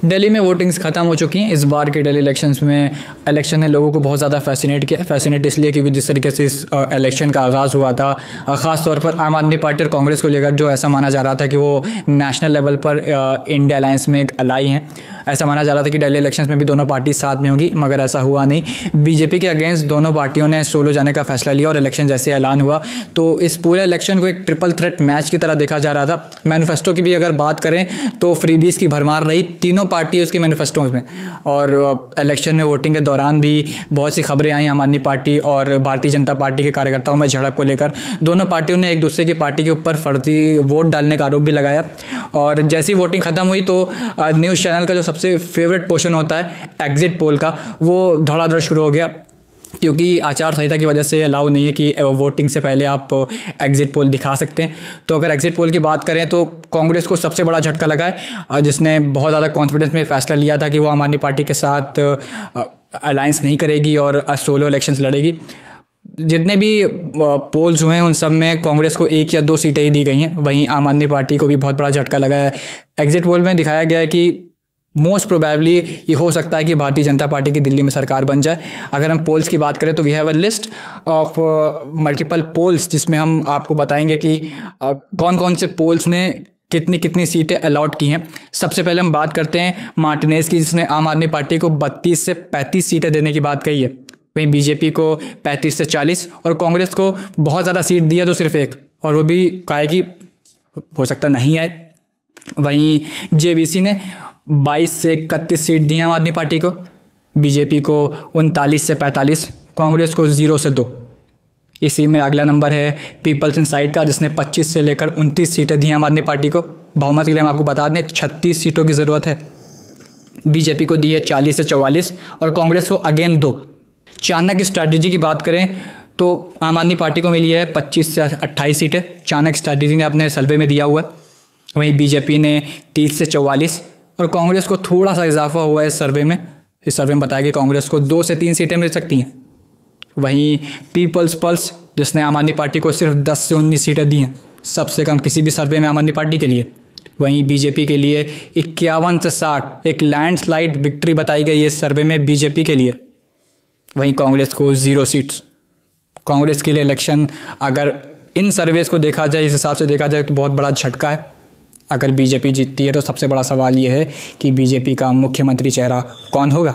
दिल्ली में वोटिंग्स ख़त्म हो चुकी हैं। इस बार के दिल्ली इलेक्शन ने लोगों को बहुत ज़्यादा फैसिनेट किया। फैसिनेट इसलिए क्योंकि जिस तरीके से इस इलेक्शन का आगाज़ हुआ था, ख़ास तौर पर आम आदमी पार्टी और कांग्रेस को लेकर जो ऐसा माना जा रहा था कि वो नेशनल लेवल पर इंडिया अलायंस में एक अलाई हैं। ऐसा माना जा रहा था कि दिल्ली इलेक्शंस में भी दोनों पार्टी साथ में होंगी, मगर ऐसा हुआ नहीं। बीजेपी के अगेंस्ट दोनों पार्टियों ने सोलो जाने का फैसला लिया और इलेक्शन जैसे ऐलान हुआ तो इस पूरे इलेक्शन को एक ट्रिपल थ्रेट मैच की तरह देखा जा रहा था। मैनिफेस्टो की भी अगर बात करें तो फ्रीबीज की भरमार रही तीनों पार्टी उसके मैनिफेस्टो में। और इलेक्शन में वोटिंग के दौरान भी बहुत सी खबरें आई आम आदमी पार्टी और भारतीय जनता पार्टी के कार्यकर्ताओं में झड़प को लेकर। दोनों पार्टियों ने एक दूसरे की पार्टी के ऊपर फर्जी वोट डालने का आरोप भी लगाया। और जैसी वोटिंग खत्म हुई तो न्यूज़ चैनल का जो सबसे फेवरेट पोर्शन होता है एग्जिट पोल का, वो धड़ाधड़ शुरू हो गया, क्योंकि आचार संहिता की वजह से अलाउ नहीं है कि वोटिंग से पहले आप एग्जिट पोल दिखा सकते हैं। तो अगर एग्जिट पोल की बात करें तो कांग्रेस को सबसे बड़ा झटका लगा है, जिसने बहुत ज़्यादा कॉन्फिडेंस में फैसला लिया था कि वो आम आदमी पार्टी के साथ अलायंस नहीं करेगी और सोलो इलेक्शंस लड़ेगी। जितने भी पोल्स हुए हैं उन सब में कांग्रेस को 1 या 2 सीटें ही दी गई हैं। वहीं आम आदमी पार्टी को भी बहुत बड़ा झटका लगा है। एग्जिट पोल में दिखाया गया है कि मोस्ट प्रोबेबली ये हो सकता है कि भारतीय जनता पार्टी की दिल्ली में सरकार बन जाए। अगर हम पोल्स की बात करें तो we have a list of multiple polls, जिसमें हम आपको बताएंगे कि कौन कौन से पोल्स ने कितनी कितनी सीटें अलॉट की हैं। सबसे पहले हम बात करते हैं मार्टिनेज की, जिसने आम आदमी पार्टी को 32 से 35 सीटें देने की बात कही है। वहीं बीजेपी को 35 से 40 और कांग्रेस को बहुत ज़्यादा सीट दी है तो सिर्फ 1, और वो भी कहा कि हो सकता नहीं आए। वहीं जेवीसी ने 22 से 31 सीट दी आम आदमी पार्टी को, बीजेपी को 39 से 45, कांग्रेस को 0 से 2। इसी में अगला नंबर है पीपल्स इनसाइड का, जिसने 25 से लेकर 29 सीटें दी आम आदमी पार्टी को। बहुमत के लिए हम आपको बता दें 36 सीटों की ज़रूरत है। बीजेपी को दी है 40 से 44 और कांग्रेस को अगेन 2। चाणक्य स्ट्रैटेजी की बात करें तो आम आदमी पार्टी को मिली है 25 से 28 सीटें, चाणक्य स्ट्रैटेजी ने अपने सर्वे में दिया हुआ है। वहीं बीजेपी ने 30 से 44 और कांग्रेस को थोड़ा सा इजाफा हुआ है इस सर्वे में। इस सर्वे में बताया कि कांग्रेस को 2 से 3 सीटें मिल सकती हैं। वहीं पीपल्स पल्स, जिसने आम आदमी पार्टी को सिर्फ 10 से 19 सीटें दी हैं, सबसे कम किसी भी सर्वे में आम आदमी पार्टी के लिए। वहीं बीजेपी के लिए 51 से 60, एक लैंडस्लाइड विक्ट्री बताई गई है इस सर्वे में बीजेपी के लिए। वहीं कांग्रेस को 0 सीट्स। कांग्रेस के लिए इलेक्शन अगर इन सर्वेस को देखा जाए, इस हिसाब से देखा जाए तो बहुत बड़ा झटका है। अगर बीजेपी जीतती है तो सबसे बड़ा सवाल ये है कि बीजेपी का मुख्यमंत्री चेहरा कौन होगा।